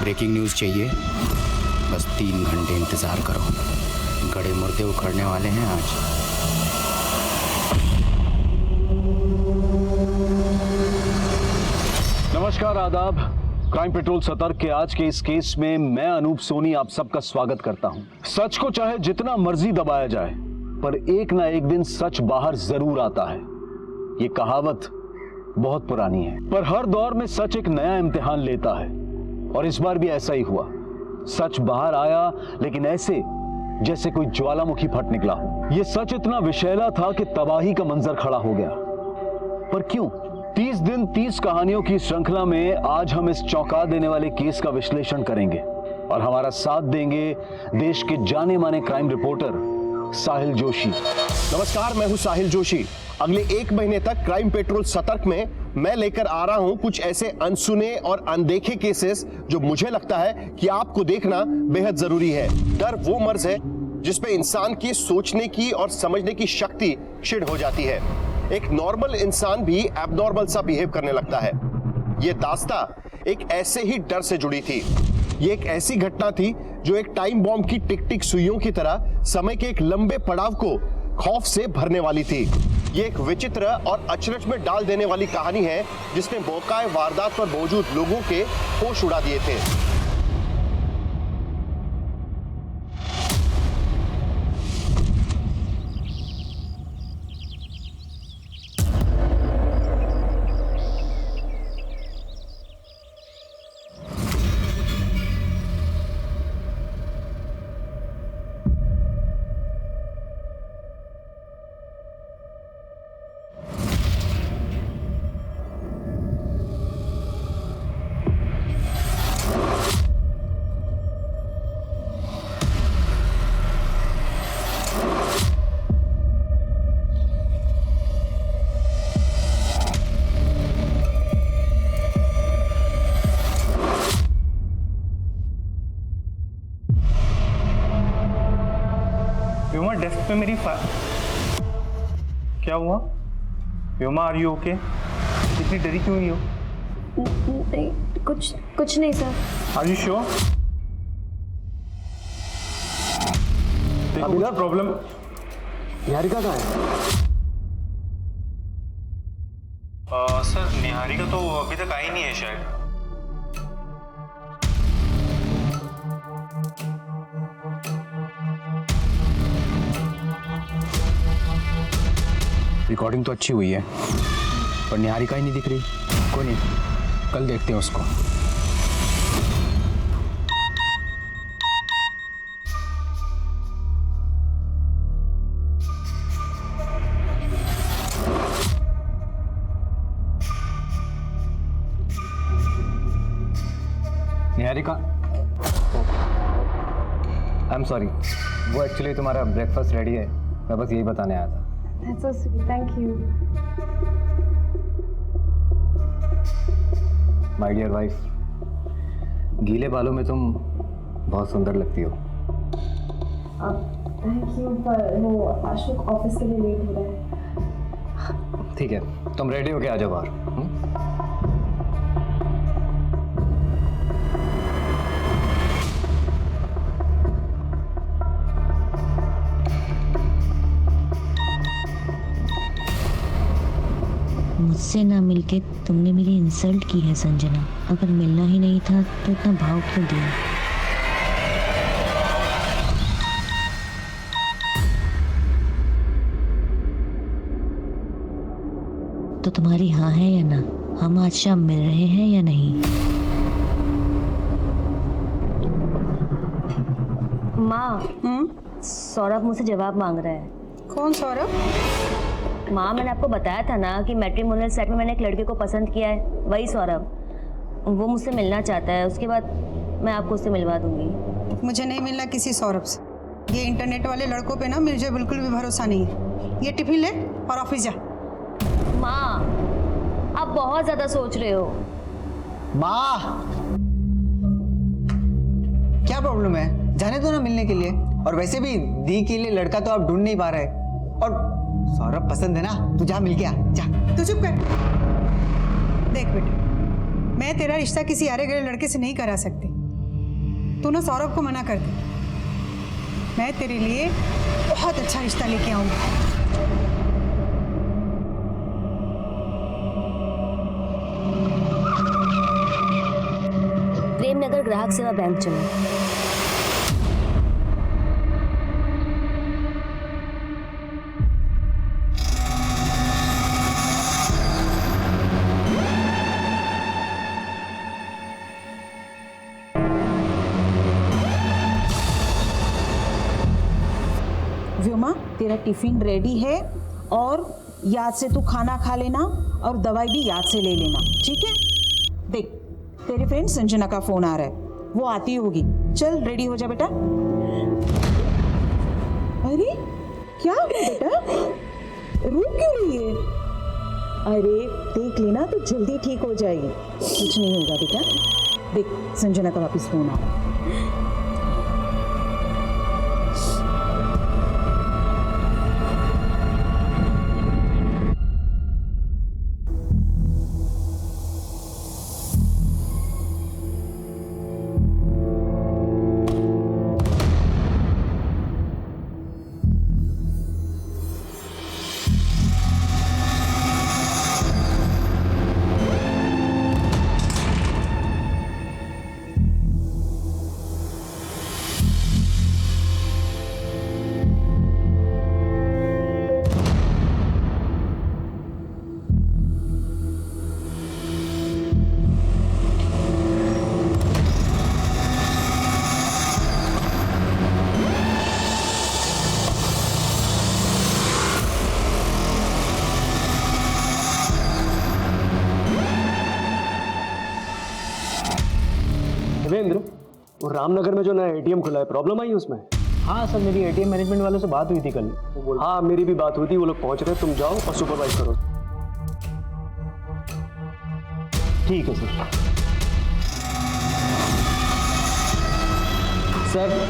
Breaking news चाहिए? बस 3 घंटे इंतज़ार करो, गड़े मुर्दे उखड़ने वाले हैं आज। नमस्कार, आदाब। क्राइम पेट्रोल सतर्क के आज के इस केस में मैं अनूप सोनी आप सबका स्वागत करता हूं। सच को चाहे जितना मर्जी दबाया जाए, पर एक ना एक दिन सच बाहर जरूर आता है। ये कहावत बहुत पुरानी है, पर हर दौर में सच एक नया इम्तिहान लेता है और इस बार भी ऐसा ही हुआ। सच बाहर आया, लेकिन ऐसे जैसे कोई ज्वालामुखी फट निकला हो। यह सच इतना विषैला था कि तबाही का मंजर खड़ा हो गया। पर क्यों? 30 दिन 30 कहानियों की श्रृंखला में आज हम इस चौंका देने वाले केस का विश्लेषण करेंगे और हमारा साथ देंगे देश के जाने माने क्राइम रिपोर्टर साहिल जोशी। नमस्कार, मैं हूं साहिल जोशी। अगले 1 महीने तक क्राइम पेट्रोल सतर्क में मैं लेकर आ रहा हूं कुछ ऐसे अनसुने और अनदेखे केसेस जो मुझे लगता है कि आपको देखना बेहद जरूरी है। डर वो मर्ज है जिसपे इंसान की सोचने की और समझने की शक्ति क्षीण हो जाती है। एक नॉर्मल इंसान भी एबनॉर्मल सा बिहेव करने लगता है। ये दास्तां एक ऐसे ही डर से जुड़ी थी। ये एक ऐसी घटना थी जो एक टाइम बॉम्ब की टिक टिक सुइयों की तरह समय के एक लंबे पड़ाव को खौफ से भरने वाली थी। ये एक विचित्र और अचरज में डाल देने वाली कहानी है जिसने मौका वारदात पर मौजूद लोगों के होश उड़ा दिए थे। व्योमा, डेस्क पे मेरी क्या हुआ? Vyoma, are you okay? इतनी डरी क्यों हुई हो? नहीं, कुछ नहीं सर। Are you sure? देखो प्रॉब्लम। निहारिका कहाँ है? सर, निहारिका तो अभी तक आई नहीं है शायद। रिकॉर्डिंग तो अच्छी हुई है, पर निहारिका ही नहीं दिख रही। कोई नहीं, कल देखते हैं उसको। निहारिका, आई एम सॉरी, वो एक्चुअली तुम्हारा ब्रेकफास्ट रेडी है, मैं बस यही बताने आया था। That's so sweet. Thank you. My dear wife, गीले बालों में तुम बहुत सुंदर लगती हो। थैंक यू, पर वो अशोक ऑफिस के लिए लेट हो रहा है। ठीक है, तुम रेडी होके आ जाओ बाहर। मुझसे ना मिलके तुमने मेरी इंसल्ट की है संजना। अगर मिलना ही नहीं था तो इतना भाव क्यों दिया? तो तुम्हारी हाँ है या ना? हम आज शाम मिल रहे हैं या नहीं? माँ, सौरभ मुझसे जवाब मांग रहा है। कौन सौरभ? माँ, मैंने आपको बताया था ना कि मैट्रिमोनियल साइट में मैंने एक लड़के को पसंद किया है, वही सौरभ। वो मुझसे मिलना चाहता है, उसके बाद मैं आपको उससे मिलवा दूंगी। मुझे नहीं मिलना किसी सौरभ से। ये इंटरनेट वाले लड़कों पे ना मुझे बिल्कुल भी भरोसा नहीं है। ये टिफिन ले और ऑफिस जा। माँ, आप बहुत ज्यादा सोच रहे हो। माँ, क्या प्रॉब्लम है? जाने दो ना मिलने के लिए। और वैसे भी दी के लिए लड़का तो आप ढूंढ नहीं पा रहे। और सौरभ पसंद है ना, तू जा, मिल के आ, जा। तू चुप कर। देख बेटा, मैं तेरा रिश्ता किसी आरे गए लड़के से नहीं करा सकती। तू ना सौरभ को मना कर दे। मैं तेरे लिए बहुत अच्छा रिश्ता लेके आऊंगी। प्रेमनगर ग्राहक सेवा बैंक चलो। व्योमा, तेरा टिफिन रेडी है और याद से तू खाना खा लेना और दवाई भी याद से ले लेना, ठीक है? देख, तेरी फ्रेंड संजना का फोन आ रहा है, वो आती होगी। चल रेडी हो जा बेटा। अरे क्या हुआ बेटा, रो क्यों रही है? अरे देख लेना तो जल्दी ठीक हो जाएगी, कुछ नहीं होगा बेटा। देख, संजना का वापस फोन आ रहा है। देवेंद्र, वो रामनगर में जो नया एटीएम खुला है, प्रॉब्लम आई उसमें? हाँ सर, मेरी एटीएम मैनेजमेंट वालों से बात हुई थी कल। हाँ, मेरी भी बात हुई थी, वो लोग पहुंच रहे हैं, तुम जाओ और सुपरवाइज करो। ठीक है सर। सर,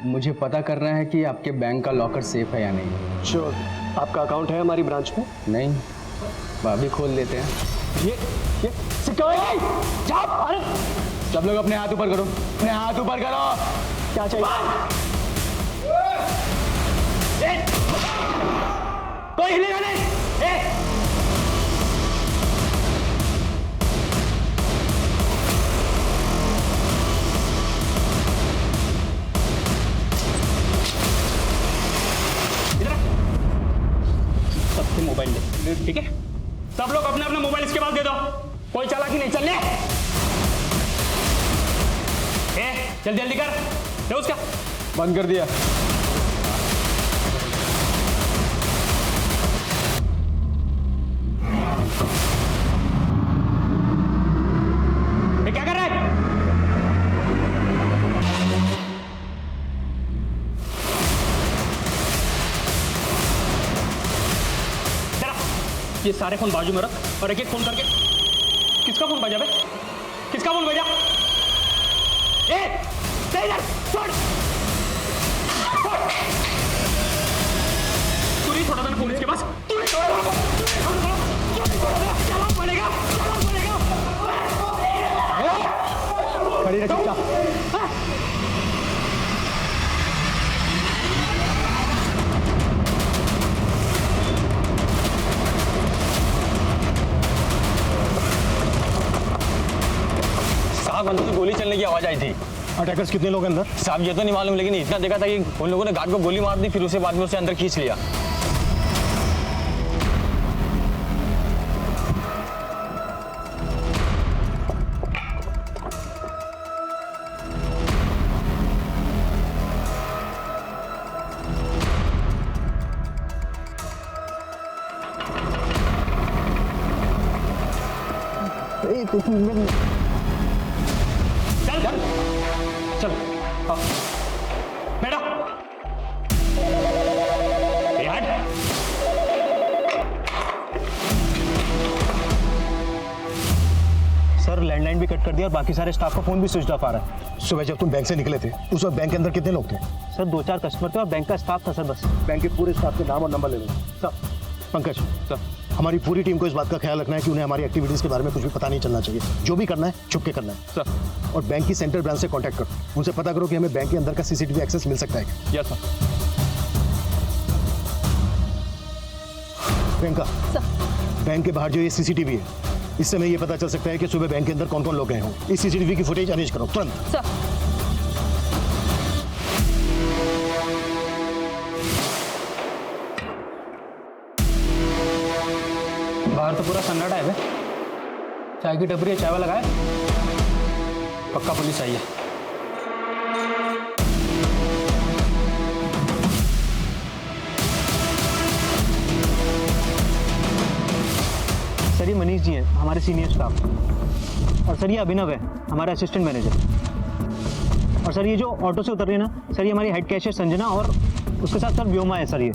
मुझे पता करना है कि आपके बैंक का लॉकर सेफ है या नहीं। श्योर। आपका अकाउंट है हमारी ब्रांच में? नहीं, अभी खोल लेते हैं। ये अरे सब लोग अपने हाथ ऊपर करो, अपने हाथ ऊपर करो। क्या चाहिए? कोई हिलेगा नहीं। सबके मोबाइल ले, ठीक है? सब लोग अपने अपने मोबाइल इसके पास दे दो, कोई चालाकी नहीं। चल ले, जल्दी जल्दी कर, ले उसका। बंद कर दिया। ये क्या कर रहा है? ये सारे फोन बाजू में रख और एक एक फोन करके। किसका फोन बजा बे? किसका फोन बजा? तू नहीं छोड़ा था ना फोन इसके पास? तू नहीं छोड़ा था? चला पड़ेगा। खड़ी रह चुपचाप। अंदर से गोली चलने की आवाज आई थी। अटैकर्स कितने लोग अंदर? साहब ये तो नहीं मालूम, लेकिन इतना देखा था कि उन लोगों ने गार्ड को गोली मार दी, फिर उसके बाद में उसे अंदर खींच लिया। चल बेटा, सर, लैंडलाइन भी कट कर दिया और बाकी सारे स्टाफ का फोन भी स्विच ऑफ आ रहा है। सुबह जब तुम बैंक से निकले थे उस वक्त बैंक के अंदर कितने लोग थे? सर 2-4 कस्टमर थे और बैंक का स्टाफ था सर, बस। बैंक के पूरे स्टाफ के नाम और नंबर ले लो। सर, पंकज सर, हमारी पूरी टीम को इस बात का ख्याल रखना है कि उन्हें हमारी एक्टिविटीज के बारे में कुछ भी पता नहीं चलना चाहिए। जो भी करना है छुप के करना है सर। और बैंक की सेंट्रल ब्रांच से कांटेक्ट करो, उनसे पता करो कि हमें बैंक के अंदर का सीसीटीवी एक्सेस मिल सकता है क्या। Yes sir. प्रियंका, बैंक के बाहर जो ये सीसीटीवी है, इससे हमें ये पता चल सकता है कि सुबह बैंक के अंदर कौन कौन लोग गए हों। इस सीसीटीवी की फुटेज अरेंज करो तुरंत। बाहर तो पूरा सन्नाटा है बे। चाय की टपरी है, चाय वाला लगाए। पक्का पुलिस आई है। सर ये मनीष जी हैं, हमारे सीनियर स्टाफ। और सर ये अभिनव है, हमारा असिस्टेंट मैनेजर। और सर ये जो ऑटो से उतर रही है ना, सर ये हमारी हेड कैशियर संजना और उसके साथ सर व्योमा है सर। ये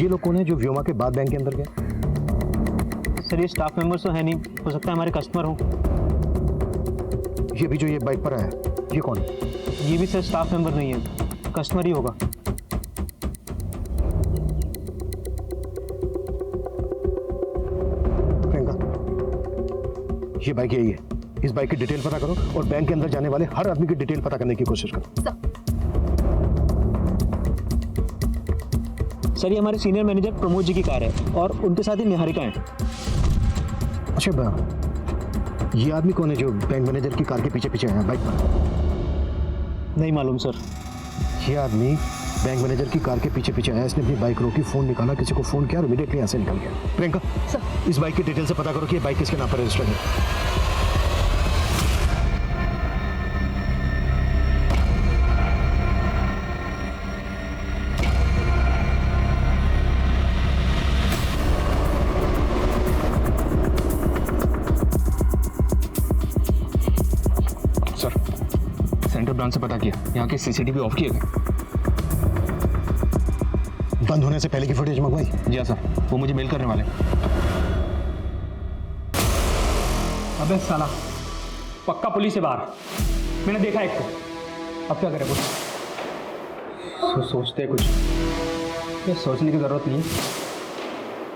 लोग कौन है जो व्योमा के बाद बैंक के अंदर गए? सर ये स्टाफ मेंबर्स तो है नहीं, हो सकता है हमारे कस्टमर हो। ये भी जो ये बाइक पर आया, ये कौन है? ये भी सर स्टाफ मेंबर नहीं है, कस्टमर ही होगा। प्रियंका, ये बाइक यही है। इस बाइक की डिटेल पता करो और बैंक के अंदर जाने वाले हर आदमी की डिटेल पता करने की कोशिश करो। सर ये हमारे सीनियर मैनेजर प्रमोद जी की कार है और उनके साथ ही निहारिका है। अच्छा, ये आदमी कौन है जो बैंक मैनेजर की कार के पीछे पीछे है बाइक पर? नहीं मालूम सर। ये आदमी बैंक मैनेजर की कार के पीछे पीछे आया, इसने अपनी बाइक रोकी, फोन निकाला, किसी को फोन किया और इमीडिएटली यहाँ से निकल गया। प्रियंका सर, इस बाइक की डिटेल से पता करो कि ये बाइक किसके नाम पर रजिस्टर्ड है। सेंट्रल ब्रांच से पता किया, यहाँ के सीसीटीवी ऑफ किए गए। बंद होने से पहले की फुटेज मंगवाई? जी हाँ सर, वो मुझे मेल करने वाले। अबे साला, पक्का पुलिस है बाहर, मैंने देखा एक को। अब क्या करें कुछ सोचते हैं कुछ। ये सोचने की जरूरत नहीं है,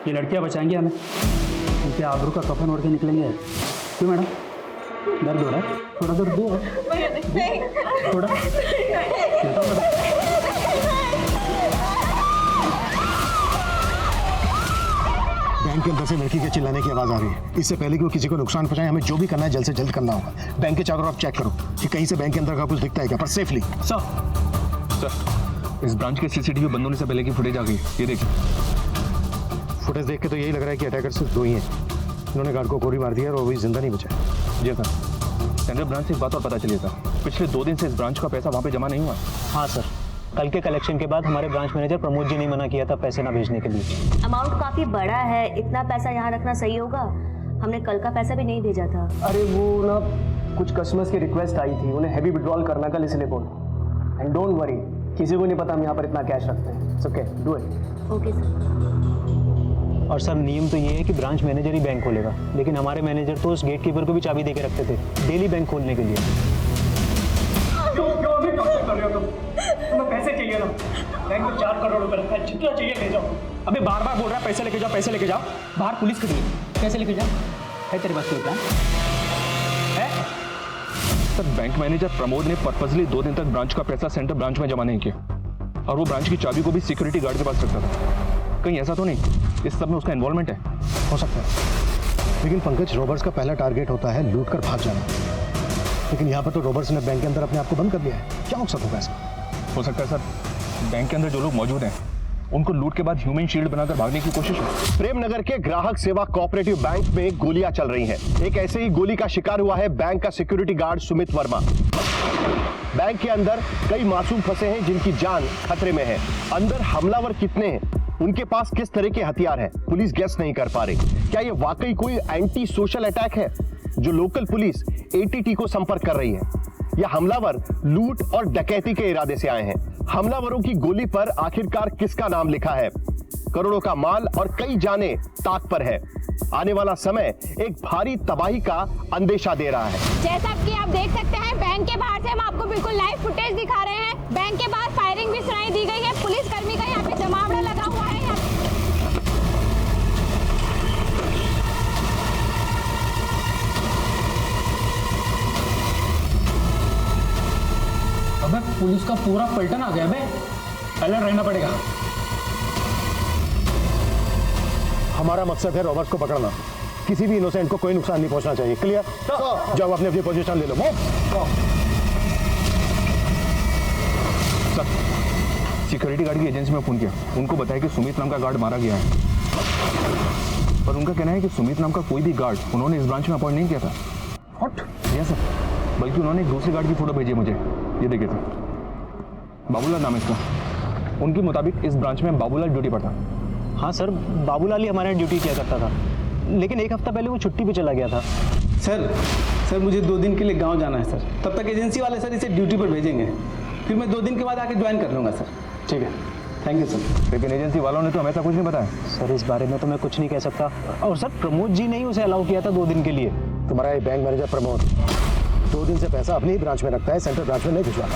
ये लड़कियां बचाएंगे हमें। उनके आबरू का कफन ओढ़ के निकलेंगे। क्यों मैडम, दर्द हो रहा है? थोड़ा दर्द दो, थोड़ा। बैंक के अंदर से लड़की के चिल्लाने की आवाज आ रही है। इससे पहले कि वो किसी को नुकसान पहुंचाए, हमें जो भी करना है जल्द से जल्द करना होगा। बैंक के चारों तरफ चेक करो कि कहीं से बैंक के अंदर का कुछ दिखता है क्या, पर सेफली। सर, इस ब्रांच के सीसीटीवी बंद होने से पहले की फुटेज आ गई, ये देखिए। फुटेज देख के तो यही लग रहा है कि अटैकर सिर्फ दो ही हैं। इन्होंने गार्ड को गोली मार दिया और वो भी जिंदा नहीं बचा। जी सर, सेंट्रल ब्रांच से एक बात और पता चली था, पिछले 2 दिन से इस ब्रांच का पैसा वहाँ पे जमा नहीं हुआ। हाँ सर, कल के कलेक्शन के बाद हमारे ब्रांच मैनेजर प्रमोद जी ने मना किया था पैसे ना भेजने के लिए। अमाउंट काफी बड़ा है, इतना पैसा यहाँ रखना सही होगा? हमने कल का पैसा भी नहीं भेजा था। अरे वो ना कुछ कस्टमर्स की रिक्वेस्ट आई थी, उन्हें हैवी विड्रॉल करना कल, इसलिए बोल। एंड डोंट वरी, किसी को नहीं पता हम यहाँ पर इतना कैश रखते हैं। It's okay, do it. Okay sir. और सर नियम तो ये है कि ब्रांच मैनेजर ही बैंक खोलेगा, लेकिन हमारे मैनेजर तो उस गेट कीपर को भी चाबी देके रखते थे डेली बैंक खोलने के लिए। तुम्हें पैसे चाहिए ना, बैंक में 4 करोड़ रुपए रखा है, जितना चाहिए ले जाओ। अबे बार बार बोल रहा है पैसे लेके जाओ, पैसे लेके जाओ। बाहर पुलिस खड़ी है, पैसे लेके जाओ। है तेरे पास कोई प्लान है? सर, बैंक मैनेजर प्रमोद ने पर्पसली 2 दिन तक ब्रांच का पैसा सेंट्रल ब्रांच में जमा नहीं किया और वो ब्रांच की चाबी को भी सिक्योरिटी गार्ड के पास रखता था। कहीं ऐसा तो नहीं इस सब में उसका इन्वॉल्वमेंट है? हो सकता है, लेकिन पंकज, रॉबर्स का पहला टारगेट होता है लूट कर भाग जाना। लेकिन यहाँ पर तो रॉबर्स ने बैंक के अंदर अपने आप को बंद कर दिया है। क्या मकसद होगा इसका? हो सकता है सर बैंक के अंदर जो लोग मौजूद हैं उनको लूट के बाद ह्यूमन शील्ड बनाकर भागने की कोशिश है। प्रेमनगर के ग्राहक सेवा कोऑपरेटिव बैंक में गोलियां चल रही हैं। एक ऐसे ही गोली का शिकार हुआ है बैंक का security guard Sumit Verma. Bank के अंदर कई मासूम फंसे हैं जिनकी जान खतरे में है। अंदर हमलावर कितने हैं, उनके पास किस तरह के हथियार हैं, पुलिस गेस नहीं कर पा रही। क्या ये वाकई कोई एंटी सोशल अटैक है जो लोकल पुलिस एटीटी को संपर्क कर रही है, या हमलावर लूट और डकैती के इरादे से आए हैं? हमलावरों की गोली पर आखिरकार किसका नाम लिखा है? करोड़ों का माल और कई जाने ताक पर है। आने वाला समय एक भारी तबाही का अंदेशा दे रहा है। जैसा कि आप देख सकते हैं, बैंक के बाहर से हम आपको बिल्कुल लाइव फुटेज दिखा रहे हैं। बैंक के बाहर फायरिंग भी सुनाई दी गई है, पुलिस कर्मी का यहाँ पे जमावड़ा लगा हुआ है। पुलिस का पूरा पलटन आ गया बे, अलर्ट रहना पड़ेगा। हमारा मकसद है रॉबर्ट्स को पकड़ना, किसी भी इनोसेंट को कोई नुकसान नहीं पहुंचना चाहिए। क्लियर? जाओ अपनी अपनी पोजीशन ले लो। सर, सिक्योरिटी गार्ड की एजेंसी में फोन किया, उनको बताया कि सुमित नाम का गार्ड मारा गया है, पर उनका कहना है कि सुमित नाम का कोई भी गार्ड उन्होंने इस ब्रांच में अपॉइंट नहीं किया था। व्हाट? यस सर, बल्कि उन्होंने एक दूसरे गार्ड की फोटो भेजी मुझे, ये देखिए सर, बाबूलाल नाम है इसका। उनके मुताबिक इस ब्रांच में बाबूलाल ड्यूटी पर था। हाँ सर, बाबूलाल ही हमारे यहाँ ड्यूटी किया करता था, लेकिन एक हफ्ता पहले वो छुट्टी पे चला गया था। सर मुझे 2 दिन के लिए गांव जाना है सर, तब तक एजेंसी वाले सर इसे ड्यूटी पर भेजेंगे, फिर मैं 2 दिन के बाद आके ज्वाइन कर लूँगा सर। ठीक है, थैंक यू सर। लेकिन एजेंसी वालों ने तो हमें ऐसा कुछ नहीं बताया। सर इस बारे में तो मैं कुछ नहीं कह सकता, और सर प्रमोद जी ने ही उसे अलाउ किया था 2 दिन के लिए। तुम्हारा ये बैंक मैनेजर प्रमोद 2 दिन से पैसा अपनी ही ब्रांच में रखता है, सेंट्रल ब्रांच में नहीं भिजवाता।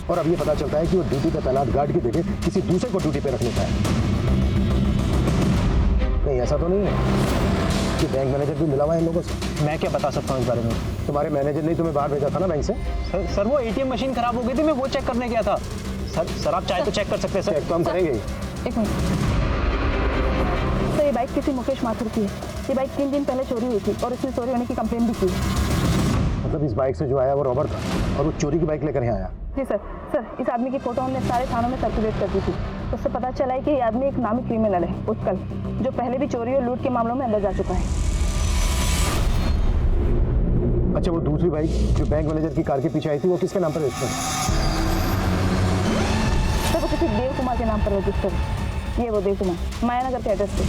और अब ये पता चलता है कि वो ड्यूटी पे तैनात गार्ड की जगह किसी दूसरे को ड्यूटी पे रख लेता है। नहीं, ऐसा तो नहीं है कि बैंक मैनेजर भी मिला हुआ है इन लोगों से? मैं क्या बता सकता हूँ इस बारे में? तुम्हारे मैनेजर ने तुम्हें बाहर भेजा था ना बैंक से? सर वो ATM मशीन खराब हो गई थी, मैं वो चेक करने गया था। सर आप चाहे तो चेक कर सकते हैं सर। चेक तो हम करेंगे ही। एक मिनट सर, ये बाइक किसी मुकेश माथुर की है। ये बाइक 3 दिन पहले चोरी हुई थी और इसने चोरी होने की कंप्लेंट भी की। मतलब इस बाइक से जो आया वो रॉबर्ट था और वो चोरी की बाइक लेकर यहाँ आया? जी सर। इस आदमी की फोटो हमने सारे थानों में सर्कुलेट कर दी थी, उससे पता चला है कि ये आदमी एक नामी क्रिमिनल है, उत्कल, जो पहले भी चोरी और लूट के मामलों में अंदर जा चुका है। अच्छा, वो दूसरी बाइक जो बैंक मैनेजर की कार के पीछे आई थी वो किसके नाम पर रजिस्टर है? सर वो किसी देव कुमार के नाम पर रजिस्टर है। ये वो देव कुमार, मायानगर के एड्रेस पे।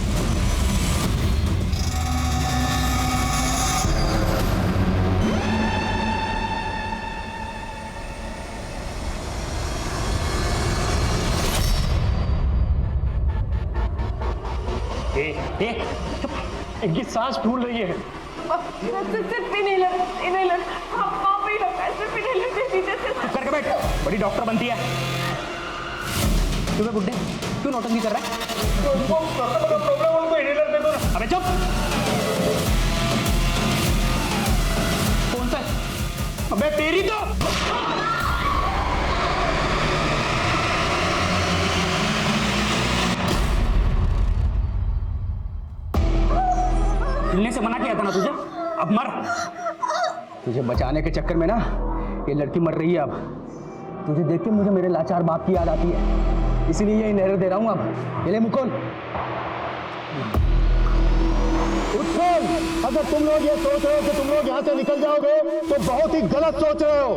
इनकी सांस फूल रही है। करके बैठ, बड़ी डॉक्टर बनती है। तुम्हें बुड्ढे क्यों नौटंकी कर रहा है? अबे चुप। कौन सा? अबे तेरी तो मिलने से मना किया था ना तुझे, अब मर। तुझे बचाने के चक्कर में ना ये लड़की मर रही है। अब तुझे देख के मुझे मेरे लाचार बाप की याद आती है, इसीलिए ये इनहेरिट दे रहा हूँ। अब ये ले मुकुल। अगर तुम लोग ये सोच रहे हो कि तुम लोग यहाँ से निकल जाओगे तो बहुत ही गलत सोच रहे हो।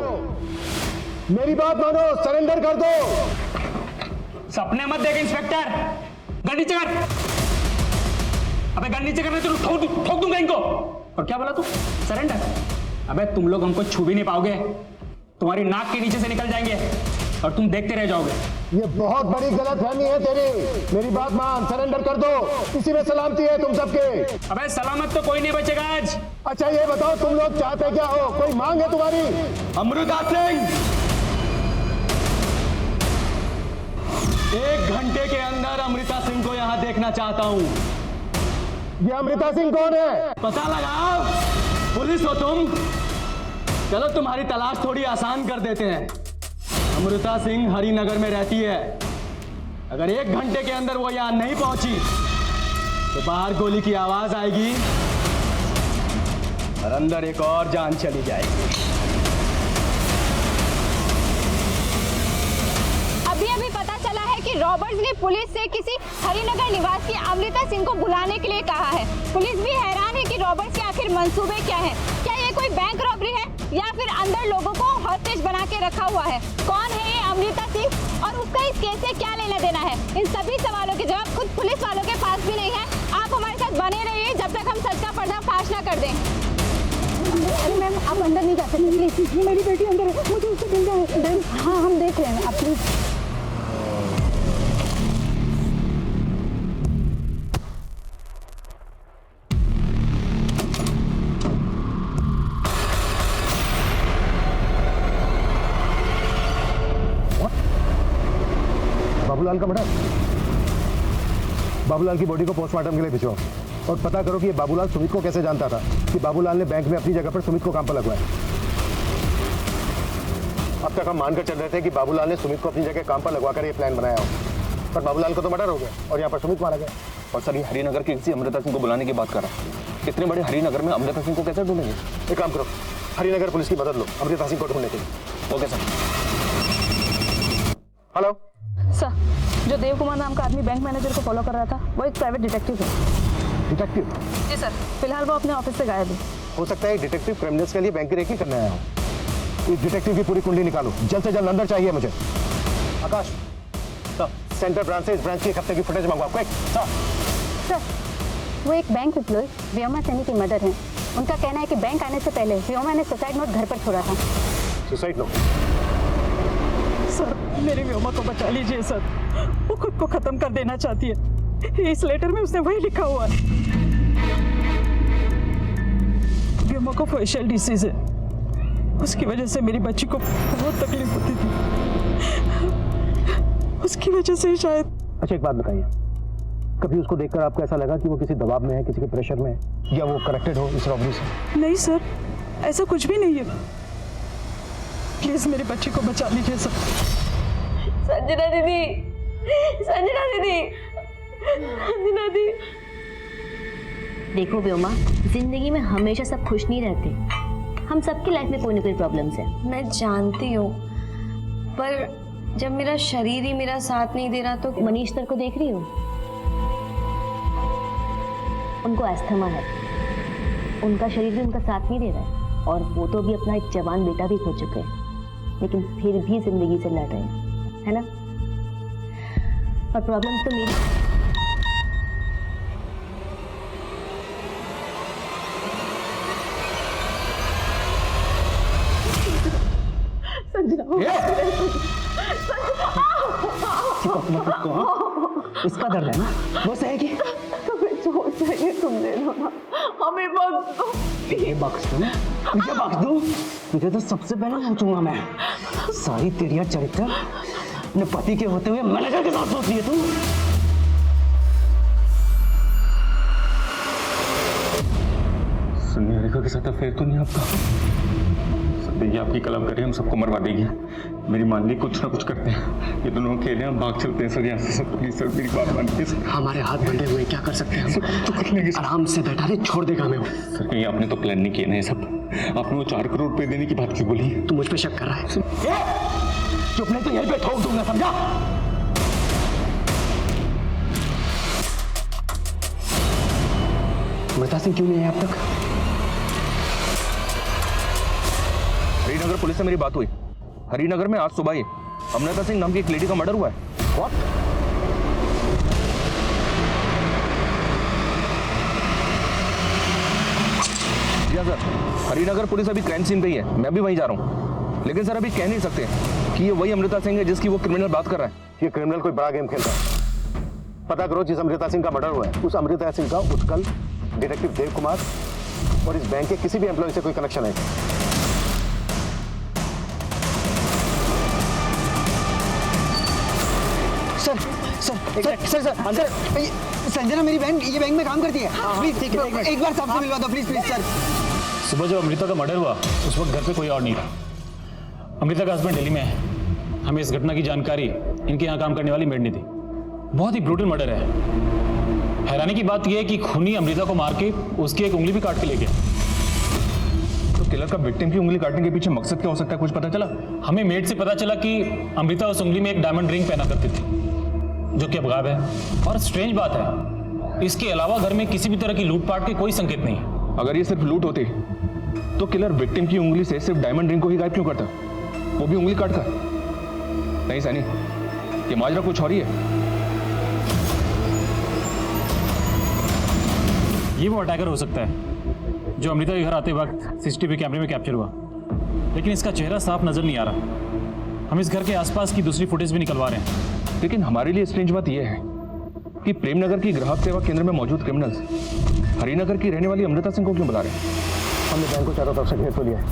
मेरी बात मानो, सरेंडर कर दो। सपने मत देख इंस्पेक्टर, गन नीचे कर। अबे गन नीचे करने तो ठोक दूंगा इनको। और क्या बोला तू? सरेंडर? अबे तुम लोग हमको छू भी नहीं पाओगे, तुम्हारी नाक के नीचे से निकल जाएंगे और तुम देखते रह जाओगे। ये बहुत बड़ी गलतफहमी है तेरी। मेरी बात मान, सरेंडर कर दो, इसी में सलामती है तुम सबके। अबे सलामत तो कोई नहीं बचेगा आज। अच्छा ये बताओ, तुम लोग चाहते क्या हो? कोई मांग है तुम्हारी? अमृता सिंह, 1 घंटे के अंदर अमृता सिंह को यहाँ देखना चाहता हूँ। ये अमृता सिंह कौन है? पता लगाओ, पुलिस हो तुम। चलो तुम्हारी तलाश थोड़ी आसान कर देते हैं। अमृता सिंह हरिनगर में रहती है। अगर 1 घंटे के अंदर वो यहाँ नहीं पहुंची तो बाहर गोली की आवाज आएगी और अंदर एक और जान चली जाएगी। अभी पता चला है कि रॉबर्ट्स ने पुलिस से किसी हरिनगर निवासी अमृता सिंह को बुलाने के लिए कहा है। पुलिस भी हैरान है कि रॉबर्ट्स के आखिर मंसूबे क्या हैं। क्या ये कोई बैंक रॉबरी है या फिर अंदर लोगों को हॉस्टेज बना के रखा हुआ है? कौन है ये अमृता सिंह और उसका इस केस से क्या लेना देना है? इन सभी सवालों के जवाब खुद पुलिस वालों के पास भी नहीं है। आप हमारे साथ बने रहिए जब तक हम सच का पर्दाफाश ना कर दें। अरे मैम, आप अंदर नहीं जा सकते प्लीज। मेरी बेटी अंदर है, मुझे उससे मिलना है। हाँ हम देख रहे हैं, आप प्लीज। बाबूलाल का मर्डर? बाबूलाल की बॉडी को पोस्टमार्टम के लिए भिजवाओ और पता करो कि ये बाबूलाल सुमित को कैसे जानता था कि बाबूलाल ने बैंक में अपनी जगह पर सुमित को काम पर लगवाया। अब तक हम मानकर चल रहे थे कि बाबूलाल ने सुमित को अपनी जगह काम पर लगवाकर ये प्लान बनाया हो, पर बाबूलाल को तो मर्डर हो गया और यहाँ पर सुमित मारा गया। और सर ये हरिनगर के किसी अमृता सिंह को बुलाने की बात कर रहा है। इतने बड़े हरिनगर में अमृता सिंह को कैसे ढूंढेंगे? एक काम करो, हरिनगर पुलिस की मदद लो अमृता सिंह को ढूंढने के लिए। Okay sir. हेलो सर, जो देव कुमार नाम का आदमी बैंक मैनेजर को फॉलो कर रहा था वो एक प्राइवेट डिटेक्टिव है। डिटेक्टिव? जी सर, फिलहाल वो अपने ऑफिस से गायब है। हो सकता है डिटेक्टिव क्रिमिनल्स के लिए बैंक की रेकी करने आया हो। इस डिटेक्टिव की पूरी कुंडली निकालो, जल्द से जल्द अंदर चाहिए मुझे। आकाश सर, सेंटर ब्रांच से इस ब्रांच की एक हफ्ते की फुटेज मंगवाओ, क्विक। सर, वो एक बैंक एम्प्लॉय व्योमा सैनी की मदर हैं। उनका कहना है कि बैंक आने से पहले व्योमा ने सुसाइड नोट घर पर छोड़ा था। Suicide note? सर, मेरी व्योमा को बचा लीजिए सर, वो खुद को खत्म कर देना चाहती है। इस लेटर में उसने वही लिखा हुआ है। व्योमा को फेशियल डिसीज है, उसकी वजह से मेरी बच्ची को बहुत तकलीफ होती थी, उसकी वजह से शायद। अच्छा एक बात बताइए, कभी उसको देखकर आपको ऐसा लगा कि वो किसी दबाव में है, किसी के प्रेशर में है, या वो कनेक्टेड हो इस रॉबरी से? नहीं सर, ऐसा कुछ भी नहीं है। प्लीज मेरी बच्ची को बचा लीजिए सर। संजना दीदी, संजना दीदी, संजना दी। देखो व्योमा, जिंदगी में हमेशा सब खुश नहीं रहते। हम सबकी लाइफ में कोई ना कोई प्रॉब्लम्स है। मैं जानती हूँ, पर जब मेरा शरीर ही मेरा साथ नहीं दे रहा तो। मनीष सर को देख रही हो, उनको अस्थमा है, उनका शरीर भी उनका साथ नहीं दे रहा है, और वो तो भी अपना एक जवान बेटा भी खो चुके हैं, लेकिन फिर भी जिंदगी से लड़ रहे हैं, है ना? और प्रॉब्लम्स तो मेरी। इसका दर्द है ना, वो सहेगी। तुम्हें जो चाहिए तुम ले लो ना, हमें बख्श दो। ये बख्श दो? मुझे बख्श दो? तुझे तो सबसे पहले पूछूंगा मैं। सारी तेरिया चरित्र अपने पति के होते हुए मैनेजर के साथ सोच लिए तू। निहारिका के साथ अफेयर तो नहीं आपका? सर देखिए, आपकी कलम करिए हम सबको मरवा देगी। मेरी मान ली कुछ ना कुछ करते हैं, ये दोनों अकेले हम भाग चलते हैं सर यहाँ से। सर प्लीज सर, मेरी बात मानिए सर। हमारे हाथ बंधे हुए क्या कर सकते हैं हम? तो कुछ नहीं। आराम से बैठा रहे, छोड़ देगा मैं वो। सर कहीं आपने तो प्लान नहीं किया ना ये सब? आपने वो 4 करोड़ रुपए देने की बात क्यों बोली? तू मुझ पे शक कर रहा है? चुप नहीं तो यहीं पे ठोक दूंगा, समझा? अमृता सिंह क्यों नहीं है अब तक? हरिनगर पुलिस से मेरी बात हुई। हरिनगर में आज सुबह ही अमृता सिंह नाम की एक लेडी का मर्डर हुआ है। What? जी सर, हरिनगर पुलिस अभी क्राइम सीन पे ही है, मैं भी वहीं जा रहा हूँ। लेकिन सर अभी कह नहीं सकते कि ये वही अमृता सिंह है जिसकी वो क्रिमिनल बात कर रहा है। ये क्रिमिनल कोई बड़ा गेम खेल रहा है। पता करो जिस अमृता सिंह का मर्डर हुआ है, उस अमृता सिंह का उत्कल, डिटेक्टिव देव कुमार और इस बैंक के किसी भी एम्प्लॉय से कोई कनेक्शन है? Sir sir sir sir sir sir, Sanjana मेरी बहन ये बैंक में काम करती है। प्लीज एक बार सबसे मिलवा दो, प्लीज प्लीज सर। सुबह जब अमृता का मर्डर हुआ उस वक्त घर पे कोई और नहीं था। अमृता का हस्बैंड दिल्ली में है। हमें इस घटना की जानकारी इनके यहाँ काम करने वाली मेड ने दी। बहुत ही ब्रूटल मर्डर है। हैरानी की बात यह है कि खूनी अमृता को मार के उसकी एक उंगली भी काट के ले गया। तो किलर का विक्टिम की उंगली काटने के पीछे मकसद क्या हो सकता है, कुछ पता चला? हमें मेड से पता चला कि अमृता उस उंगली में एक डायमंड रिंग पहना करती थी, जो कि अब गायब है। और स्ट्रेंज बात है, इसके अलावा घर में किसी भी तरह की लूटपाट के कोई संकेत नहीं है। अगर ये सिर्फ लूट होती तो किलर विक्टिम की उंगली से सिर्फ डायमंड रिंग को ही गायब क्यों करता, वो भी उंगली काटकर? नहीं सैनी, ये माजरा कुछ और ही है। ये वो अटैकर हो सकता है जो अमृता के घर आते वक्त सीसीटीवी कैमरे में कैप्चर हुआ, लेकिन इसका चेहरा साफ नजर नहीं आ रहा। हम इस घर के आसपास की दूसरी फुटेज भी निकलवा रहे हैं। लेकिन हमारे लिए स्ट्रेंज बात यह है कि प्रेमनगर की ग्राहक सेवा केंद्र में मौजूद क्रिमिनल्स हरिनगर की रहने वाली अमृता सिंह को क्यों बुला रहे हैं? हमने बैंक को चारों तरफ से घेर तो लिया है,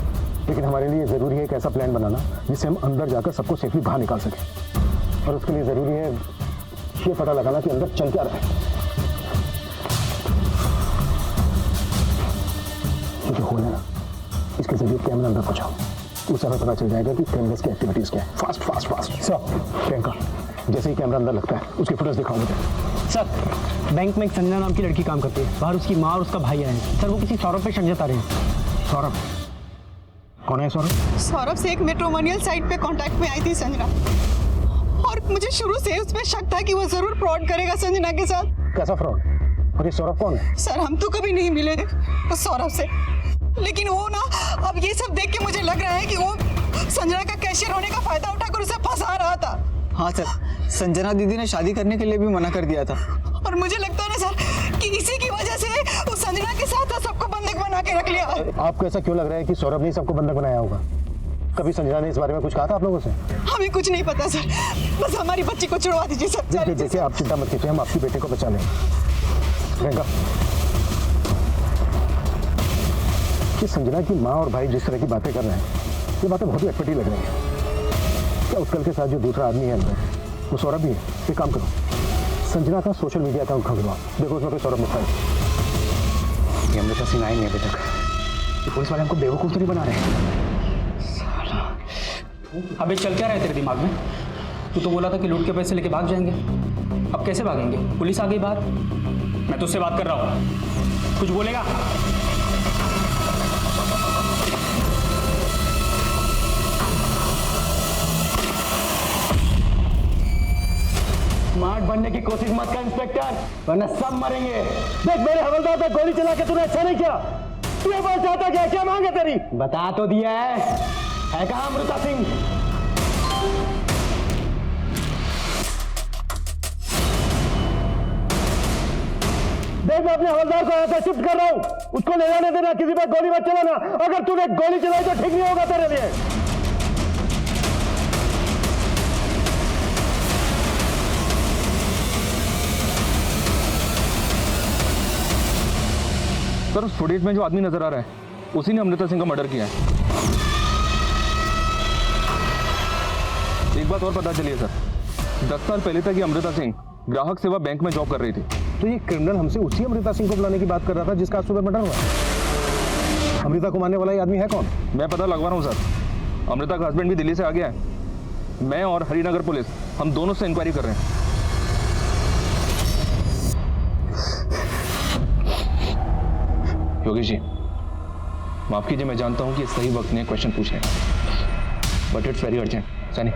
लेकिन हमारे लिए ज़रूरी है एक ऐसा प्लान बनाना जिससे हम अंदर जाकर सबको सेफली बाहर निकाल सकें। और उसके लिए ज़रूरी है ये पता लगाना कि अंदर चल क्या रहा है। मुझे होना इसके जरिए कैमरा अंदर पहुंचाओ। उस समय पता चल जाएगा कि क्रिमिनल्स की एक्टिविटीज क्या है। Fast fast fast sir. Priyanka, जैसे ही कैमरा अंदर लगता है उसकी फुटेज दिखाओ मुझे। सर बैंक में एक संजना नाम की लड़की काम करती है, बाहर उसकी माँ और उसका भाई आए हैं सर। वो किसी सौरभ पे शक जता रहे हैं। सौरभ? कौन है सौरभ? सौरभ से एक मैट्रिमोनियल साइट पे कांटेक्ट में आई थी संजना, और मुझे शुरू से उस पर शक था कि वो जरूर फ्रॉड करेगा संजना के साथ। कैसा फ्रॉड? और ये सौरभ कौन है? सर हम तो कभी नहीं मिले उस सौरभ से, लेकिन वो ना अब ये सब देख के मुझे लग रहा है कि वो संजना का कैशियर होने का फायदा उठाकर उसे फंसा रहा था। हाँ सर, संजना दीदी ने शादी करने के लिए भी मना कर दिया था। और मुझे लगता है ना सर कि इसी की वजह से उस संजना के साथ सबको बंधक बना के रख लिया। आपको ऐसा क्यों लग रहा है कि सौरभ ने सबको बंधक बनाया होगा? कभी संजना ने इस बारे में कुछ कहा था आप लोगों से? हमें कुछ नहीं पता सर, बस हमारी बच्ची को छुड़वा दीजिए सर। देखिए आप चिंता मत कीजिए, हम आपकी बेटे को बचा लेंगे। प्रियंका, कि संजना की माँ और भाई जिस तरह की बातें कर रहे हैं, ये बातें बहुत ही अटपटी लग रही है। क्या उत्कल के साथ जो दूसरा आदमी है अंदर, वो सौरभ भी है? एक काम करो, संजना का सोशल मीडिया अकाउंट खोलवाओ, देखो उसमें कोई सौरभ लिखा है। ये अमृता सिंह आई नहीं अभी तक। ये पुलिस वाले हमको बेवकूफ़ तो नहीं बना रहे? अबे चल क्या रहा है तेरे दिमाग में? तू तो बोला था कि लूट के पैसे लेके भाग जाएंगे, अब कैसे भागेंगे? पुलिस आ गई बाहर। मैं तुझसे बात कर रहा हूँ, कुछ बोलेगा? स्मार्ट बनने की कोशिश मत कर इंस्पेक्टर, वरना सब मरेंगे। देख मेरे हवलदार पे गोली चला के तूने अच्छा नहीं किया। तू ये बात चाहता क्या? क्या मांग है तेरी? बता तो दिया है कहाँ अमृता सिंह? देख मैं अपने हवलदार को यहाँ पे शिफ्ट कर रहा हूँ, उसको ले जाने देना, किसी पर गोली मत चलाना। अगर तूने गोली चलाई तो ठीक नहीं होगा तेरे लिए। सर उस फुटेज में जो आदमी नजर आ रहा है, उसी ने अमृता सिंह का मर्डर किया है। एक बात और पता चली है सर, 10 साल पहले तक ये अमृता सिंह ग्राहक सेवा बैंक में जॉब कर रही थी। तो ये क्रिमिनल हमसे उसी अमृता सिंह को बुलाने की बात कर रहा था जिसका आज सुबह मर्डर हुआ। अमृता को मारने वाला ये आदमी है कौन? मैं पता लगवा रहा हूँ सर, अमृता का हस्बैंड भी दिल्ली से आ गया है। मैं और हरिनगर पुलिस हम दोनों से इंक्वायरी कर रहे हैं। योगेश जी माफ कीजिए, मैं जानता हूं कि सही वक्त ने क्वेश्चन पूछे, but it's very urgent. Sunny,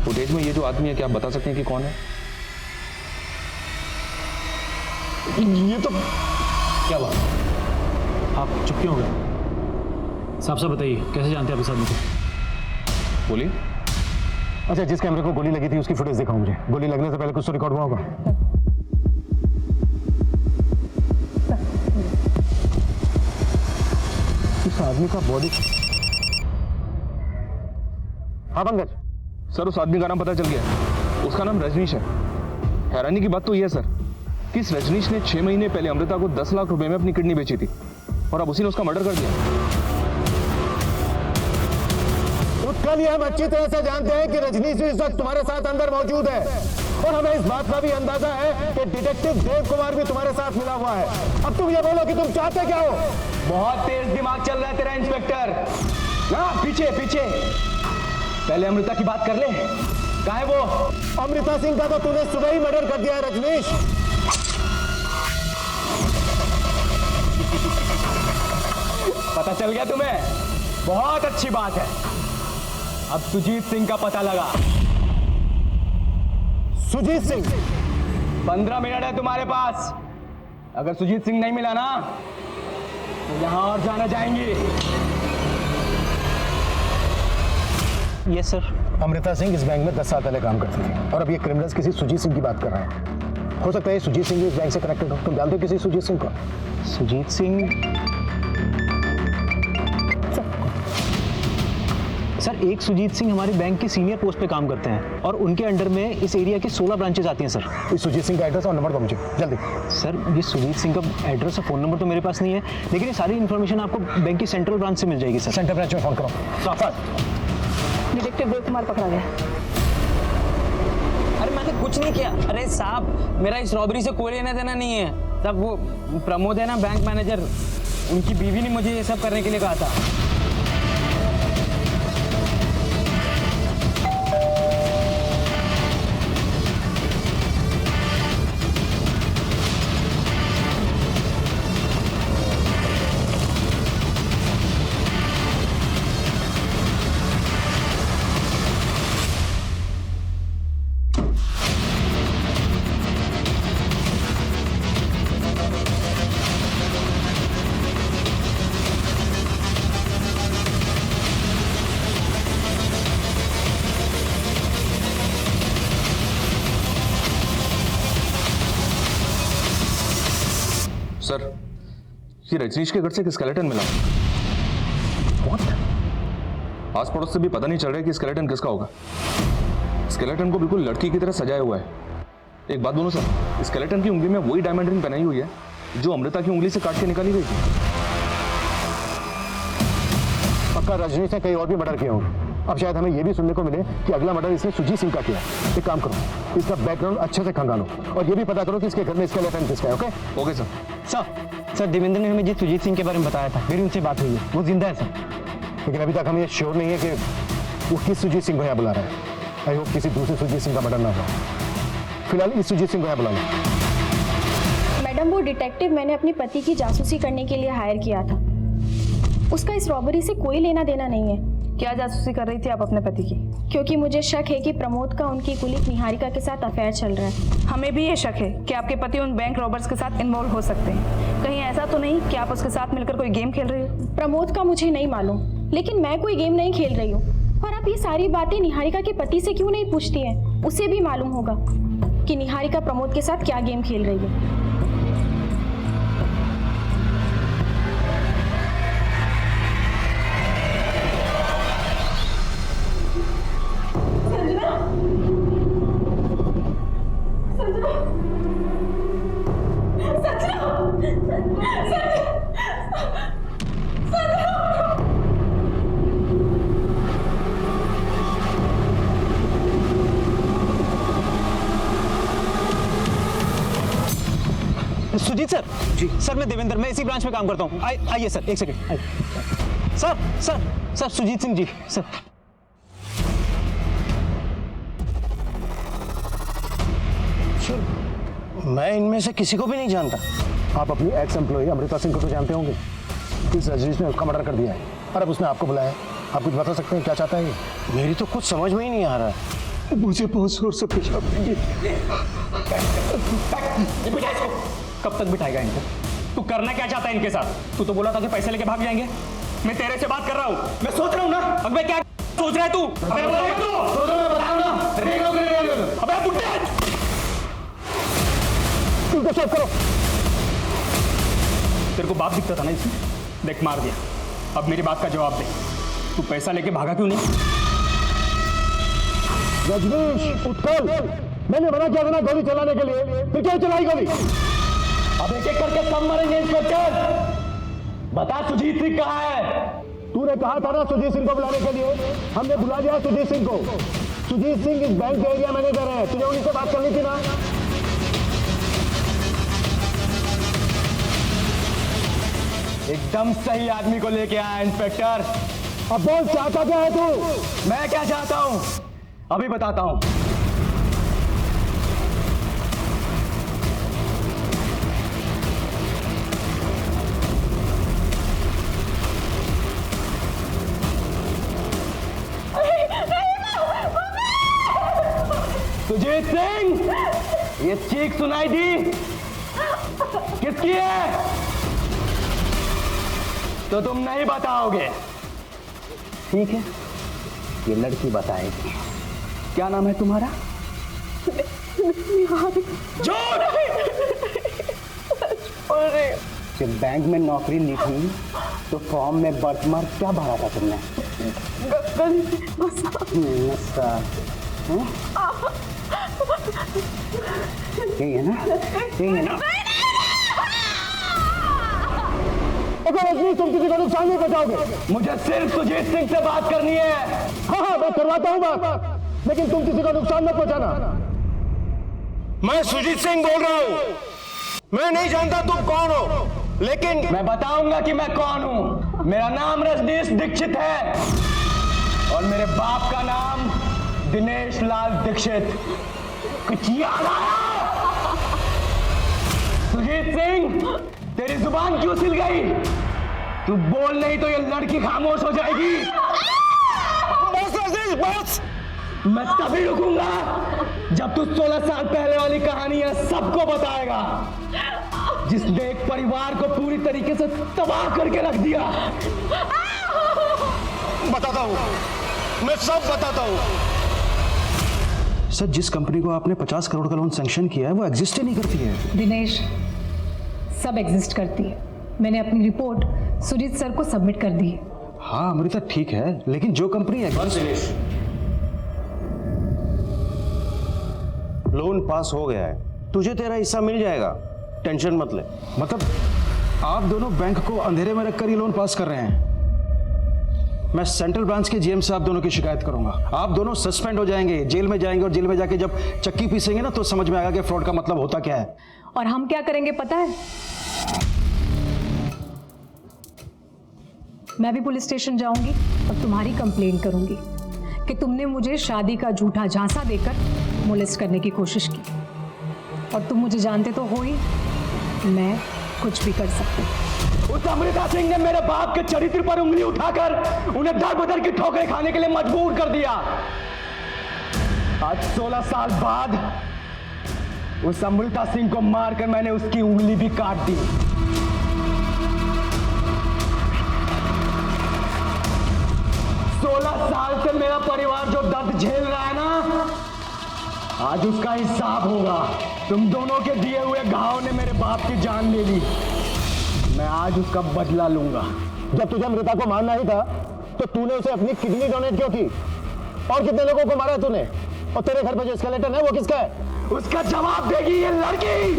footage में ये जो आदमी है, क्या आप बता सकते हैं कि कौन है? ये तो क्या हुआ? आप चुप क्यों हो गए? साफ साफ बताइए, कैसे जानते हैं आप इस आदमी को? बोलिए। अच्छा, जिस कैमरे को गोली लगी थी उसकी फुटेज दिखाओ मुझे। गोली लगने से पहले कुछ तो रिकॉर्ड हुआ होगा। इस आदमी का बॉडी। हाँ पंकज। सर उस आदमी का नाम पता चल गया, उसका नाम रजनीश है। हैरानी की बात तो यह है सर कि इस रजनीश ने 6 महीने पहले अमृता को 10 लाख रुपए में अपनी किडनी बेची थी, और अब उसी ने उसका मर्डर कर दिया। उत्कल, ये हम अच्छी तरह से जानते हैं कि रजनीश इस वक्त तुम्हारे साथ अंदर मौजूद है, और हमें इस बात का भी अंदाजा है कि डिटेक्टिव देव कुमार भी तुम्हारे साथ मिला हुआ है। अब तुम ये बोलो कि तुम चाहते क्या हो? बहुत तेज दिमाग चल रहा है तेरा इंस्पेक्टर। ना पीछे पीछे, पहले अमृता की बात कर ले। कहाँ है वो? अमृता सिंह का तो तूने सुबह ही मर्डर कर दिया है रजनीश। पता चल गया तुम्हें? बहुत अच्छी बात है। अब सुजीत सिंह का पता लगा। सुजीत सिंह? 15 मिनट है तुम्हारे पास। अगर सुजीत सिंह नहीं मिला ना तो यहां और जाना जाएंगी। Yes sir. अमृता सिंह इस बैंक में 10 साल पहले काम करती थी, और अब ये क्रिमिनल्स किसी सुजीत सिंह की बात कर रहे हैं। हो सकता है सुजीत सिंह भी इस बैंक से कनेक्टेड हो। तुम जानते हो किसी सुजीत सिंह को? सुजीत सिंह? सर एक सुजीत सिंह हमारे बैंक की सीनियर पोस्ट पे काम करते हैं, और उनके अंडर में इस एरिया की 16 ब्रांचेस आती हैं सर। इस सुजीत सिंह का एड्रेस और नंबर दो मुझे जल्दी। सर ये सुजीत सिंह का एड्रेस और फोन नंबर तो मेरे पास नहीं है, लेकिन ये सारी इन्फॉर्मेशन आपको बैंक की सेंट्रल ब्रांच से मिल जाएगी सर। सेंट्रल ब्रांच में फोन करो। डिटेक्टिव देव कुमार पकड़ा गया। अरे मैंने कुछ नहीं किया। अरे साहब, मेरा इस रॉबरी से कोई लेना देना नहीं है। सब वो प्रमोद है ना, बैंक मैनेजर, उनकी बीवी ने मुझे ये सब करने के लिए कहा था। सर, ये रजनीश के घर से एक स्केलेटन मिला। What? आस पड़ोस से भी पता नहीं चल रहा है कि स्केलेटन किसका होगा। स्केलेटन को बिल्कुल लड़की की तरह सजाया हुआ है। एक बात बोलो सर, स्केलेटन की उंगली में वही डायमंड रिंग पहनाई हुई है जो अमृता की उंगली से काट के निकाली गई थी। पक्का रजनीश ने कहीं और भी मर्डर किए होंगे। अब शायद हमें यह भी सुनने को मिले कि अगला मर्डर इसने सुजीत सिंह का किया। एक काम करो, इसका बैकग्राउंड अच्छे से खंगालो और ये भी पता करो कि इसके घर में स्केलेटन किसका है। Okay okay sir. Sir Devendra ने हमें जिस सुजीत सिंह के बारे में बताया था, मेरी उनसे बात हुई है, वो जिंदा है सर। लेकिन अभी तक हमें ये श्योर नहीं है कि वो किस सुजीत सिंह को यहाँ बुला रहा है। आई होप किसी दूसरे सुजीत सिंह का मर्डर ना हो। फिलहाल इस सुजीत सिंह को यहाँ बुला लो। मैडम, वो डिटेक्टिव मैंने अपने पति की जासूसी करने के लिए हायर किया था। उसका इस रॉबरी से कोई लेना देना नहीं है। क्या जासूसी कर रही थी आप अपने पति की? क्योंकि मुझे शक है कि प्रमोद का उनकी कुलीग निहारिका के साथ अफेयर चल रहा है। हमें भी ये शक है कि आपके पति उन बैंक रॉबर्स के साथ इन्वॉल्व हो सकते हैं। कहीं ऐसा तो नहीं कि आप उसके साथ मिलकर कोई गेम खेल रही हो? प्रमोद का मुझे नहीं मालूम, लेकिन मैं कोई गेम नहीं खेल रही हूँ। और आप ये सारी बातें निहारिका के पति से क्यों नहीं पूछती हैं? उसे भी मालूम होगा कि निहारिका प्रमोद के साथ क्या गेम खेल रही है। सुजीत सर। जी सर, मैं देवेंद्र, मैं इसी ब्रांच में काम करता हूँ। आइए सर, एक second. Sir sir sir, Sujeet Singh ji sir. मैं इनमें से किसी को भी नहीं जानता। आप अपनी एक्स एम्प्लॉय अमृता सिंह को तो जानते होंगे। इस रजनीश ने उसका मर्डर कर दिया है और अब उसने आपको बुलाया। आप कुछ बता सकते हैं क्या चाहता है? मेरी तो कुछ समझ में ही नहीं आ रहा है। मुझे बहुत जोर से पेशाब आएंगे। कब तक बिठाएगा इनको? तू करना क्या चाहता है इनके साथ? तू तो बोला था कि पैसे लेके भाग जाएंगे। मैं तेरे से बात कर रहा हूँ, मैं सोच रहा हूँ ना। अबे क्या सोच रहा है तू? अबे बताओ ना। अबे बुड्ढे, उनको चेक करो। तेरे को बाप दिखता था ना इसमें? देख, मार दिया। अब मेरी बात का जवाब दे, तू पैसा लेके भागा क्यों नहीं? रजनीश उत्कल, मैंने मना किया था ना गोली चलाने के लिए, फिर क्यों चलाई गोली? अब एक एक करके सब मरेंगे इंस्पेक्टर। बता सुजीत सिंह कहाँ है? तूने कहा था ना सुजीत सिंह को बुलाने के लिए, हमने बुला दिया सुजीत सिंह को। सुजीत सिंह इस बैंक के एरिया मैनेजर है, तुझे उनसे बात करनी थी ना। एकदम सही आदमी को लेके आया इंस्पेक्टर। अब बोल, चाहता क्या है तू? मैं क्या चाहता हूं अभी बताता हूं। सुजीत सिंह, ये चीख सुनाई दी किसकी है? तो तुम नहीं बताओगे, ठीक है? ये लड़की बताएगी। क्या नाम है तुम्हारा? झूठ! जब बैंक में नौकरी ली थी तो फॉर्म में बर्थमार्क क्या भरा था तुमने? यही है ना? यही है ना? तुम किसी का नुकसान नहीं पहुंचाओगे। मुझे सिर्फ सुजीत सिंह से बात करनी है। हाँ, मैं करवाता हूँ बात, लेकिन तुम किसी का नुकसान मत पहुंचाना। मैं सुजीत सिंह बोल रहा हूँ। मैं नहीं जानता तुम कौन हो। लेकिन मैं बताऊंगा कि मैं कौन हूं। मेरा नाम रजनीश दीक्षित है और मेरे बाप का नाम दिनेश लाल दीक्षित। कुछ याद आया? सुजीत सिंह, तेरी जुबान क्यों सिल गई? तू बोल नहीं तो ये लड़की खामोश हो जाएगी। बस रजनीश बस। मैं तभी रुकूंगा जब तू 16 साल पहले वाली कहानियां सबको बताएगा, जिसने एक परिवार को पूरी तरीके से तबाह करके रख दिया। बताता हूं, मैं सब बताता हूं। सर, जिस कंपनी को आपने 50 करोड़ का लोन सैंक्शन किया है वो एग्जिस्ट ही नहीं करती है। दिनेश, सब एग्जिस्ट करती है। मैंने अपनी रिपोर्ट सुजीत सर को सबमिट कर दी है। हाँ अमृता ठीक है, लेकिन जो कंपनी लोन पास हो गया है, तुझे तेरा हिस्सा मिल जाएगा, टेंशन मत ले। मतलब आप दोनों बैंक को अंधेरे में रखकर ये लोन पास कर रहे हैं। मैं सेंट्रल ब्रांच के जीएम से आप दोनों की शिकायत करूंगा। आप दोनों सस्पेंड हो जाएंगे, जेल में जाएंगे और जेल में जाके जब चक्की पीसेंगे ना तो समझ में आएगा कि फ्रॉड का मतलब होता क्या है। और हम क्या करेंगे पता है? मैं भी पुलिस स्टेशन जाऊंगी और तुम्हारी कंप्लेंट करूंगी कि तुमने मुझे शादी का झूठा झांसा देकर मोलेस्ट करने की कोशिश की। और तुम मुझे जानते तो हो ही, मैं कुछ भी कर सकती हूँ। उस अमृता सिंह ने मेरे बाप के चरित्र पर उंगली उठाकर उन्हें दर बदर की ठोकरें खाने के लिए मजबूर कर दिया। आज 16 साल बाद उस अमृता सिंह को मारकर मैंने उसकी उंगली भी काट दी। साल से मेरा परिवार जो दर्द झेल रहा है ना, आज उसका हिसाब होगा। तुम दोनों के दिए हुए घाव ने मेरे बाप की जान ले ली, मैं आज उसका बदला लूंगा। जब तुझे अमृता को मारना ही था तो तूने उसे अपनी किडनी डोनेट क्यों की? और कितने लोगों को मारा है तूने? और तेरे घर पे जो स्केलेटन है वो किसका है? उसका जवाब देगी ये लड़की।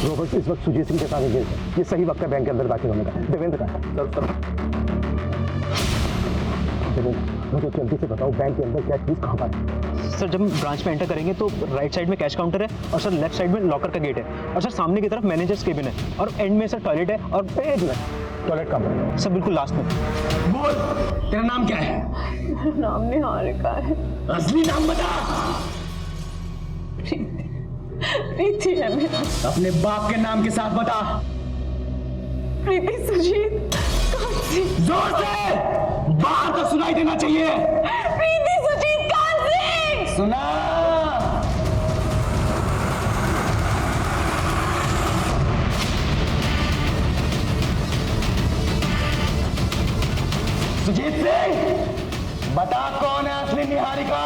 रॉबर्ट इस वक्त सुजीत सिंह के साथ है। ये सही वक्त है बैंक के अंदर दाखिल होने का। देवेंद्र का मुझे जल्दी से बताओ, बैंक के अंदर क्या चीज कहाँ पर है? सर, जब हम ब्रांच में एंटर करेंगे तो राइट साइड में कैश काउंटर है और सर लेफ्ट साइड में लॉकर का गेट है और सर सामने की तरफ मैनेजर्स केबिन है और एंड में सर टॉयलेट है और टॉयलेट कहाँ सर बिल्कुल लास्ट में। बोल, तेरा नाम क्या है? नाम निहारिका है। असली नाम बता। प्रीति है मेरा। अपने बाप के नाम के साथ बता। प्रीति सुजीत। जोर से, बाहर तो सुनाई देना चाहिए। प्रीति सुजीत कान सिंह। सुना। सुजीत सिंह, बता कौन है असली निहारिका?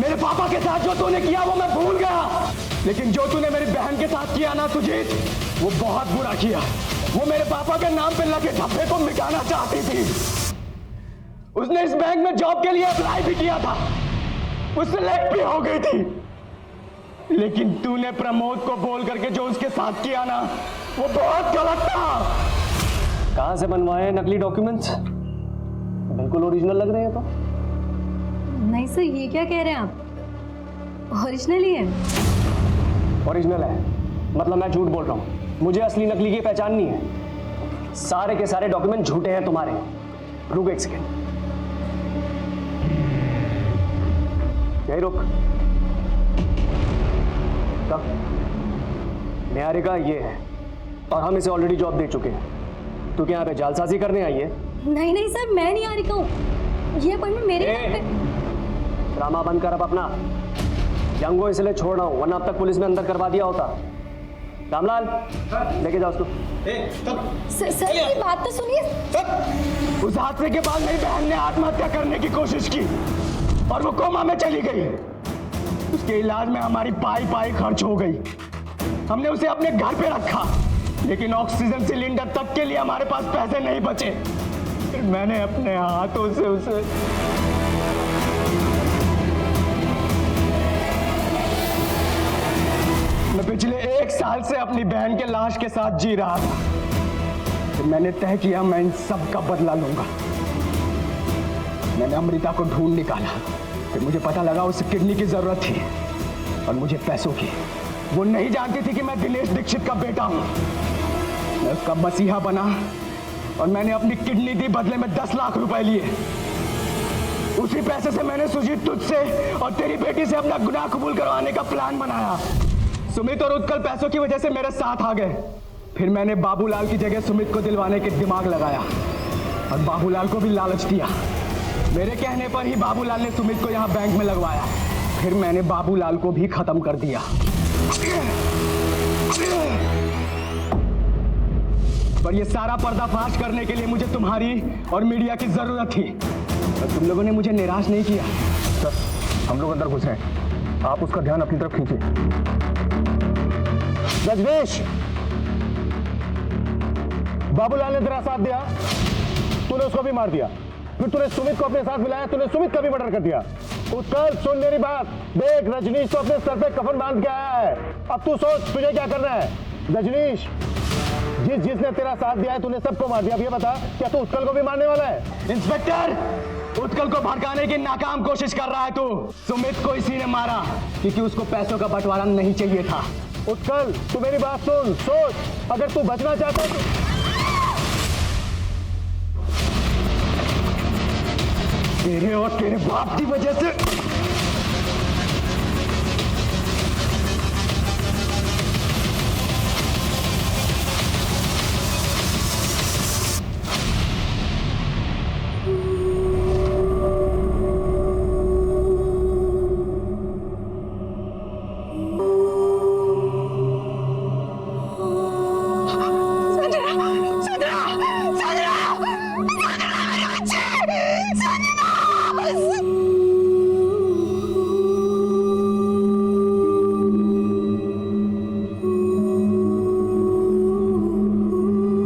मेरे पापा के साथ जो तूने किया वो मैं भूल गया, लेकिन जो तूने मेरी बहन के साथ किया ना सुजीत, वो बहुत बुरा किया। वो मेरे पापा के नाम पे लगे धब्बे को मिटाना चाहती थी। उसने इस बैंक में जॉब के लिए अप्लाई भी किया था, उससे सिलेक्ट भी हो गई थी, लेकिन तूने प्रमोद को बोल करके जो उसके साथ किया ना, वो बहुत गलत था। कहाँ से बनवाए नकली डॉक्यूमेंट्स? बिल्कुल ओरिजिनल लग रहे हैं। तो नहीं सर, ये क्या कह रहे हैं आप? ओरिजिनल ही है। ओरिजिनल है मतलब मैं झूठ बोल रहा हूँ? मुझे असली नकली की पहचान नहीं है। सारे के सारे डॉक्यूमेंट झूठे हैं तुम्हारे। रुक एक सेकेंड, यही रुक। निहारिका ये है और हम इसे ऑलरेडी जॉब दे चुके हैं। तू क्या यहाँ पे जालसाजी करने आई है? नहीं नहीं सर, मैं नहीं आ रही हूँ। ये अपॉइंटमेंट मेरे यहाँ पे। ड्रामा बंद कर अब अपना। यंगो इसलिए छोड़ रहा हूँ, वरना अब तक पुलिस में अंदर करवा दिया होता। रामलाल, लेके जाओ उसको। सर मेरी बात तो सुनिए। उस हादसे के बाद मेरी बहन ने आत्महत्या करने की कोशिश की और वो कोमा में चली गई। उसके इलाज में हमारी पाई खर्च हो गई। हमने उसे अपने घर पे रखा, लेकिन ऑक्सीजन सिलेंडर तक के लिए हमारे पास पैसे नहीं बचे। फिर मैंने अपने हाथों से उसे पिछले 1 साल से अपनी बहन के लाश के साथ जी रहा था। फिर मैंने तय किया मैं इन सब का बदला लूंगा। मैंने अमृता को ढूंढ निकाला। फिर मुझे पता लगा उसे किडनी की जरूरत थी और मुझे पैसों की। वो नहीं जानती थी कि मैं दिनेश दीक्षित का बेटा हूं। मैं उसका मसीहा बना और मैंने अपनी किडनी दी, बदले में 10 लाख रुपए लिए। उसी पैसे से मैंने सुजीत तुझसे और तेरी बेटी से अपना गुनाह कबूल करवाने का प्लान बनाया। सुमित और उत्कल पैसों की वजह से मेरे साथ आ गए। फिर मैंने बाबूलाल की जगह सुमित को दिलवाने के दिमाग लगाया और बाबूलाल को भी लालच दिया। मेरे कहने पर ही बाबूलाल ने सुमित को यहाँ बैंक में लगवाया। फिर मैंने बाबूलाल को भी खत्म कर दिया। पर ये सारा पर्दाफाश करने के लिए मुझे तुम्हारी और मीडिया की जरूरत थी। और तुम लोगों ने मुझे निराश नहीं किया। सर, हम लोग अंदर घुस रहे हैं, आप उसका ध्यान अपनी तरफ खींचिए। रजनीश, बाबूलाल ने तेरा साथ दिया, तूने उसको भी मार दिया। फिर तूने सुमित को अपने साथ मिलाया, तूने सुमित का भी मर्डर कर दिया। उत्कल, सुन मेरी बात, देख रजनीश तो अपने सर पे कफन बांध के आया है। अब तू सोच तुझे क्या करना है। रजनीश, जिसने तेरा साथ दिया है तूने सबको मार दिया। अब ये बता, क्या तू उत्कल को भी मारने वाला है? इंस्पेक्टर, उत्कल को भड़काने की नाकाम कोशिश कर रहा है तू। सुमित को इसी ने मारा क्योंकि उसको पैसों का बंटवारा नहीं चाहिए था। उत्कल, तू मेरी बात सुन, सोच, अगर तू बचना चाहता है तो तेरे और तेरे बाप की वजह से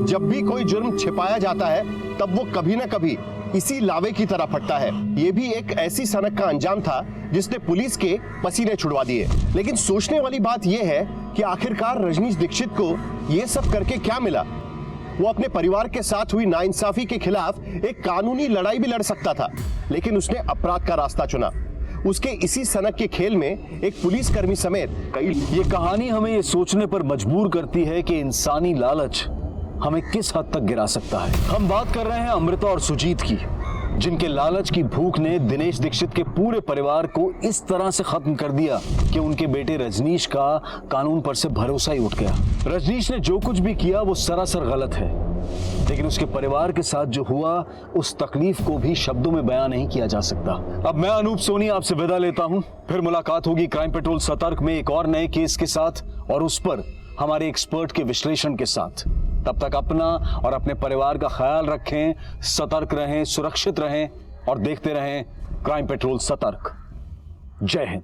जब भी कोई जुर्म छिपाया जाता है तब वो कभी ना कभी इसी लावे की तरह फटता है। ये भी एक ऐसी सनक का अंजाम था जिसने पुलिस के पसीने छुड़वा दिए। लेकिन सोचने वाली बात यह है कि आखिरकार रजनीश दीक्षित को ये सब करके क्या मिला। वो अपने परिवार के साथ हुई नाइंसाफी के खिलाफ एक कानूनी लड़ाई भी लड़ सकता था, लेकिन उसने अपराध का रास्ता चुना। उसके इसी सनक के खेल में एक पुलिसकर्मी समेत कई। ये कहानी हमें ये सोचने पर मजबूर करती है कि इंसानी लालच हमें किस हद तक गिरा सकता है। हम बात कर रहे हैं अमृता और सुजीत की, जिनके लालच की भूख ने दिनेश दीक्षित के पूरे परिवार को इस तरह से खत्म कर दिया कि उनके बेटे रजनीश का कानून पर से भरोसा ही उठ गया। रजनीश ने जो कुछ भी किया वो सरासर गलत है, लेकिन उसके परिवार के साथ जो हुआ उस तकलीफ को भी शब्दों में बयां नहीं किया जा सकता। अब मैं अनूप सोनी आपसे विदा लेता हूं। फिर मुलाकात होगी क्राइम पेट्रोल सतर्क में एक और नए केस के साथ और उस पर हमारे एक्सपर्ट के विश्लेषण के साथ। तब तक अपना और अपने परिवार का ख्याल रखें, सतर्क रहें, सुरक्षित रहें और देखते रहें क्राइम पेट्रोल सतर्क। जय हिंद।